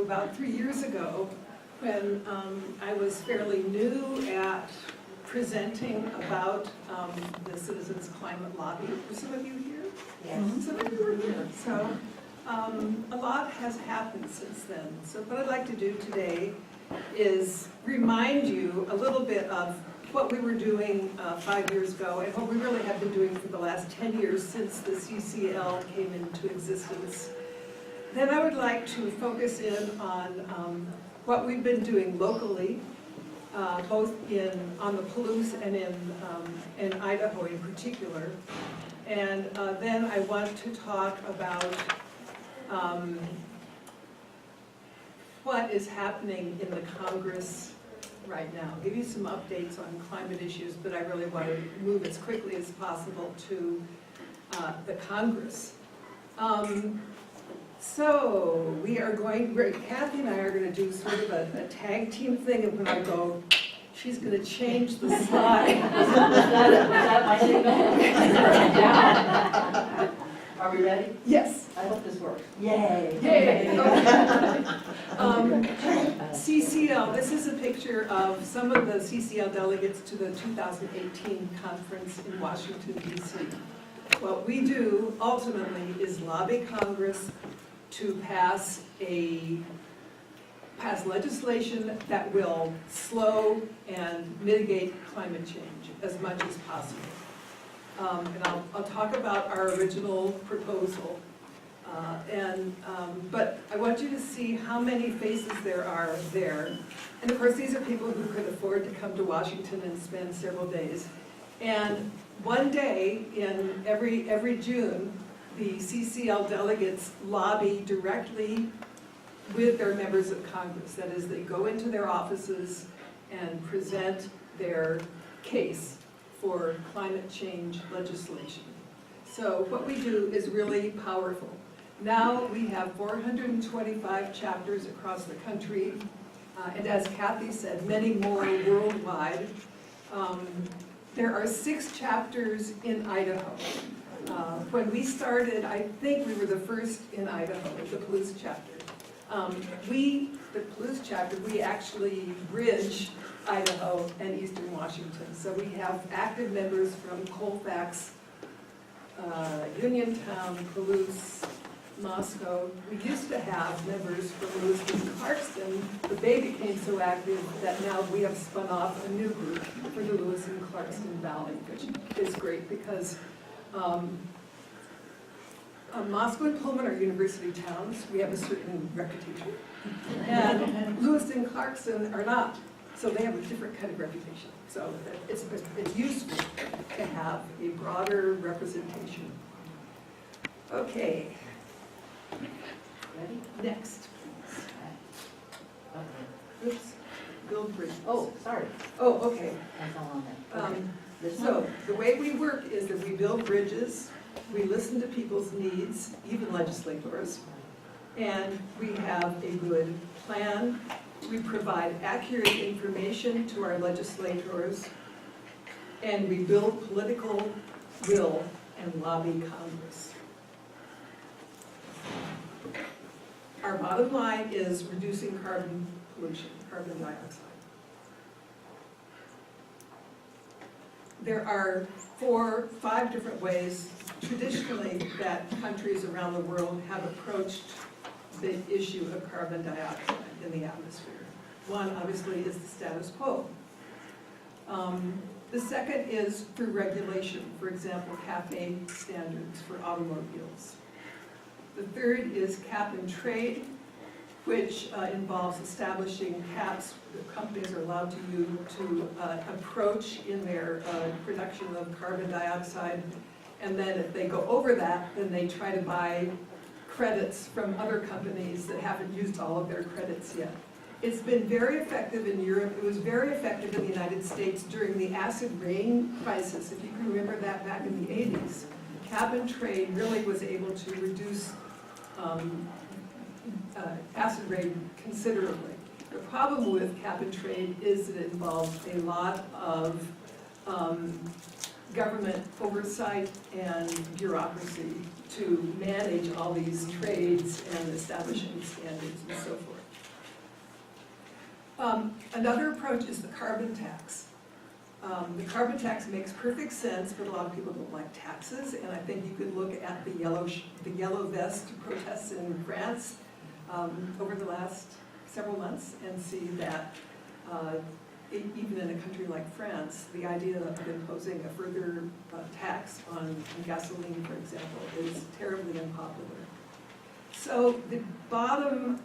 about 3 years ago when I was fairly new at presenting about the Citizens Climate Lobby. Were some of you here? Yes. Some of you were here. So a lot has happened since then. So what I'd like to do today is remind you a little bit of what we were doing 5 years ago and what we really have been doing for the last 10 years since the CCL came into existence. Then I would like to focus in on what we've been doing locally, both on the Palouse and in Idaho in particular. And then I want to talk about what is happening in the Congress right now. I'll give you some updates on climate issues, but I really want to move as quickly as possible to the Congress. So we are going, Kathy and I are going to do sort of a tag team thing, and when I go, she's going to change the slide. Was that my signal? Are we ready? Yes. I hope this works. Yay! Yay! CCL, this is a picture of some of the CCL delegates to the 2018 conference in Washington, D.C. What we do ultimately is lobby Congress to pass legislation that will slow and mitigate climate change as much as possible. And I'll talk about our original proposal. But I want you to see how many faces there are there. And of course, these are people who could afford to come to Washington and spend several days. And one day in every June, the CCL delegates lobby directly with their members of Congress. That is, they go into their offices and present their case for climate change legislation. So what we do is really powerful. Now we have 425 chapters across the country, and as Kathy said, many more worldwide. There are 6 chapters in Idaho. When we started, I think we were the first in Idaho, the Palouse chapter. The Palouse chapter, we actually bridge Idaho and Eastern Washington. So we have active members from Colfax, Uniontown, Palouse, Moscow. We used to have members from Lewiston and Clarkston, but they became so active that now we have spun off a new group for the Lewis and Clarkston Valley, which is great because Moscow and Pullman are university towns. We have a certain reputation. And Lewis and Clarkston are not. So they have a different kind of reputation. So it's useful to have a broader representation. Okay. Ready? Next, Okay. oops, build bridges. Oh, sorry. Oh, okay. That's all on there. This So one? the way we work is that we build bridges, we listen to people's needs, even legislators, and we have a good plan. We provide accurate information to our legislators, and we build political will and lobby Congress. Our bottom line is reducing carbon pollution, carbon dioxide. There are 5 different ways traditionally that countries around the world have approached the issue of carbon dioxide in the atmosphere. One, obviously, is the status quo. The second is through regulation, for example, CAFE standards for automobiles. The third is cap and trade, which involves establishing caps that companies are allowed to approach in their production of carbon dioxide. And then if they go over that, then they try to buy credits from other companies that haven't used all of their credits yet. It's been very effective in Europe. It was very effective in the United States during the acid rain crisis. If you can remember that back in the 80s, cap and trade really was able to reduce acid rain considerably. The problem with cap and trade is that it involves a lot of government oversight and bureaucracy to manage all these trades and establishing standards and so forth. Another approach is the carbon tax. The carbon tax makes perfect sense, but a lot of people don't like taxes, and I think you could look at the yellow vest protests in France over the last several months and see that even in a country like France, the idea of imposing a further tax on gasoline, for example, is terribly unpopular. So the bottom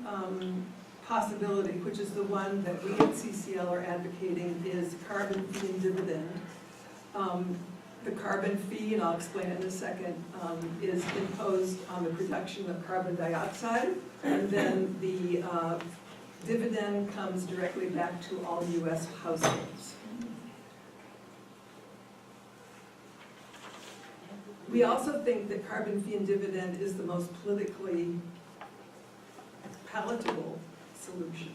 possibility, which is the one that we at CCL are advocating, is carbon fee and dividend. The carbon fee, and I'll explain it in a second, is imposed on the production of carbon dioxide, and then the dividend comes directly back to all U.S. households. We also think that carbon fee and dividend is the most politically palatable solution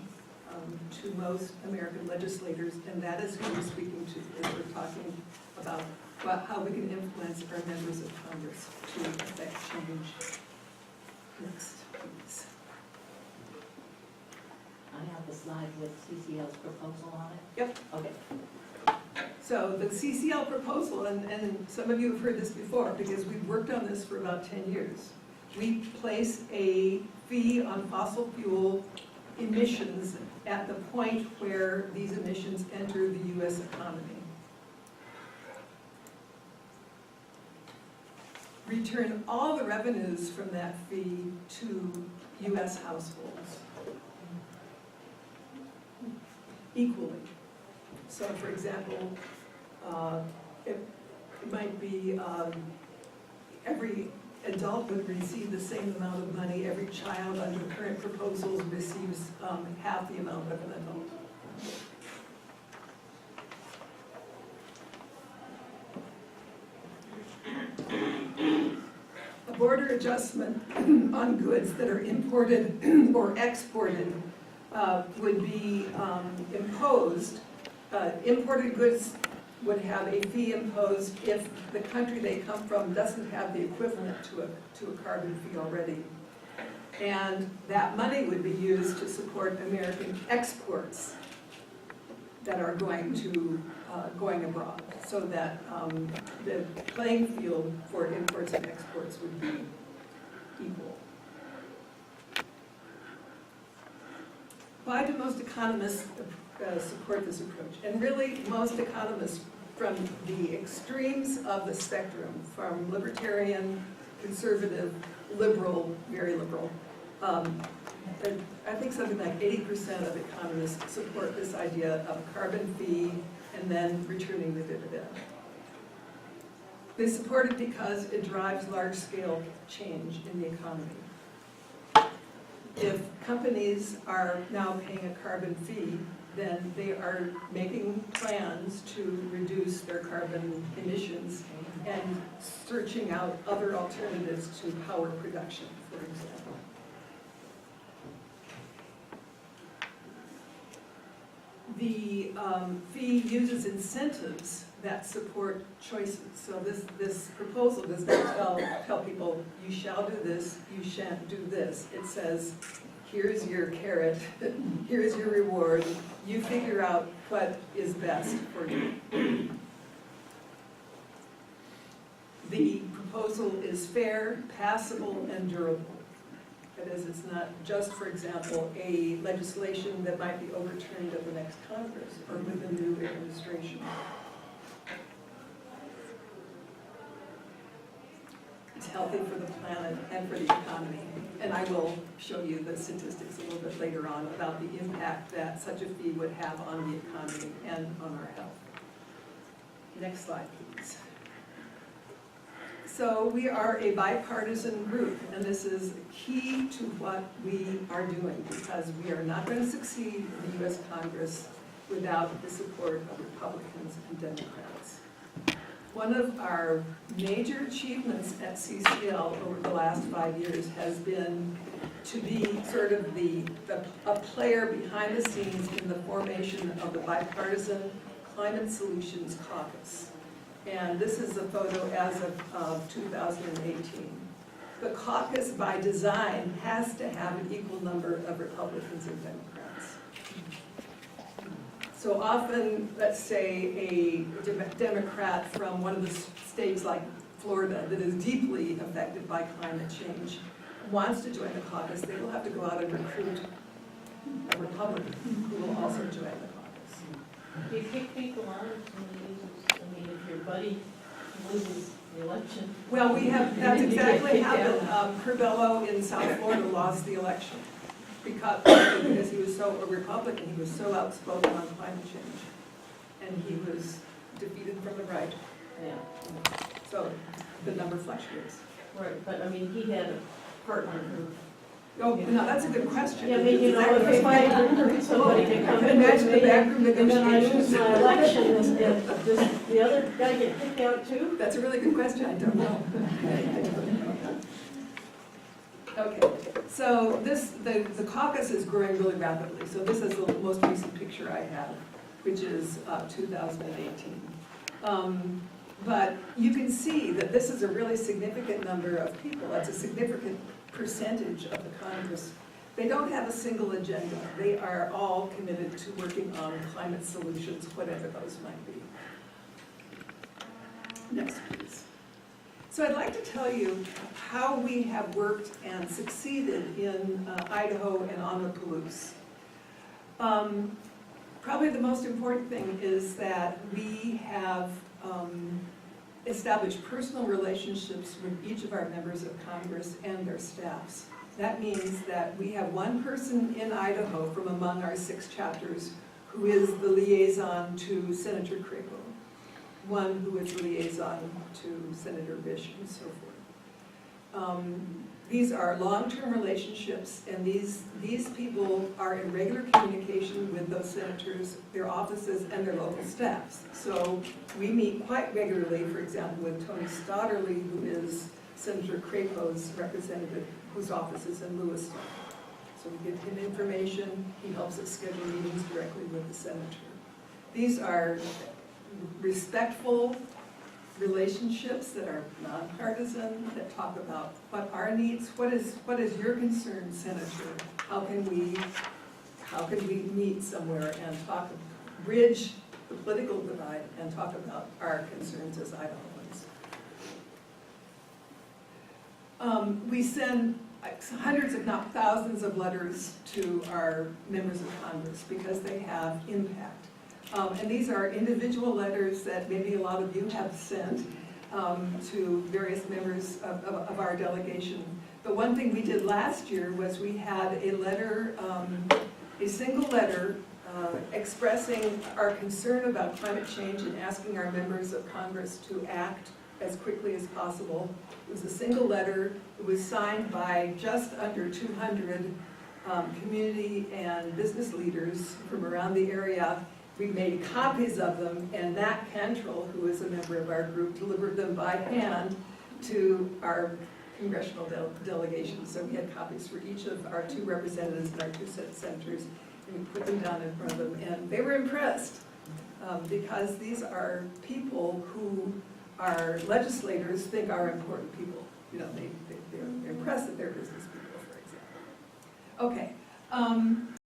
to most American legislators, and that is who we're speaking to as we're talking about how we can influence our members of Congress to affect change. Next, please. I have the slide with CCL's proposal on it. Yep. Okay. So the CCL proposal, and some of you have heard this before because we've worked on this for about 10 years. We place a fee on fossil fuel emissions at the point where these emissions enter the U.S. economy. Return all the revenues from that fee to U.S. households equally. So, for example, it might be every adult would receive the same amount of money. Every child under current proposals receives half the amount of an adult. A border adjustment on goods that are imported or exported would be imposed. Imported goods would have a fee imposed if the country they come from doesn't have the equivalent to a carbon fee already. And that money would be used to support American exports that are going abroad, so that the playing field for imports and exports would be equal. Why do most economists support this approach? And really, most economists from the extremes of the spectrum, from libertarian, conservative, liberal, very liberal, I think something like 80% of economists support this idea of a carbon fee and then returning the dividend. They support it because it drives large-scale change in the economy. If companies are now paying a carbon fee, then they are making plans to reduce their carbon emissions and searching out other alternatives to power production, for example. The fee uses incentives that support choices. So this proposal does not tell people, you shall do this, you shan't do this. It says, here's your carrot, here's your reward, you figure out what is best for you. The proposal is fair, passable, and durable. That is, it's not just, for example, a legislation that might be overturned at the next Congress or with a new administration. It's healthy for the planet and for the economy. And I will show you the statistics a little bit later on about the impact that such a fee would have on the economy and on our health. Next slide, please. So we are a bipartisan group, and this is key to what we are doing, because we are not going to succeed in the U.S. Congress without the support of Republicans and Democrats. One of our major achievements at CCL over the last 5 years has been to be sort of a player behind the scenes in the formation of the Bipartisan Climate Solutions Caucus. And this is a photo as of 2018. The caucus, by design, has to have an equal number of Republicans and Democrats. So often, let's say a Democrat from one of the states like Florida that is deeply affected by climate change wants to join the caucus, they will have to go out and recruit a Republican who will also join the caucus. Do you kick people out if if your buddy loses the election? Well, that's exactly happened. Curbelo in South Florida lost the election because he was so a Republican, he was so outspoken on climate change. And he was defeated from the right. Yeah, So the number fluctuates. right, but I mean, he had a partner who. Oh, no, that's a good question. Yeah, I mean, you know, if I recruit somebody to come in with Imagine the me, backroom and then I lose negotiations. my election, and does the other guy get kicked out too? That's a really good question, I don't know. Okay, so the caucus is growing really rapidly. So this is the most recent picture I have, which is 2018. But you can see that this is a really significant number of people. That's a significant percentage of the Congress. They don't have a single agenda. They are all committed to working on climate solutions, whatever those might be. Next, please. So I'd like to tell you how we have worked and succeeded in Idaho and on the Palouse. Probably the most important thing is that we have established personal relationships with each of our members of Congress and their staffs. That means that we have one person in Idaho from among our 6 chapters who is the liaison to Senator Crapo, one who is the liaison to Senator Bish, and so forth. These are long-term relationships, and these people are in regular communication with those senators, their offices, and their local staffs. So we meet quite regularly, for example, with Tony Stotterly, who is Senator Crapo's representative, whose office is in Lewiston. So we give him information, he helps us schedule meetings directly with the senator. These are respectful relationships that are nonpartisan, that talk about what our needs, what is your concern, Senator? How can we meet somewhere and bridge the political divide and talk about our concerns as Idahoans? We send hundreds, if not thousands, of letters to our members of Congress because they have impact. And these are individual letters that maybe a lot of you have sent to various members of our delegation. But one thing we did last year was we had a letter, a single letter expressing our concern about climate change and asking our members of Congress to act as quickly as possible. It was a single letter. It was signed by just under 200 community and business leaders from around the area. We made copies of them, and Nat Cantrell, who is a member of our group, delivered them by hand to our congressional delegation. So we had copies for each of our 2 representatives and our 2 senators, and we put them down in front of them, and they were impressed because these are people who our legislators think are important people. You know, they're impressed that they're business people, for example. Okay.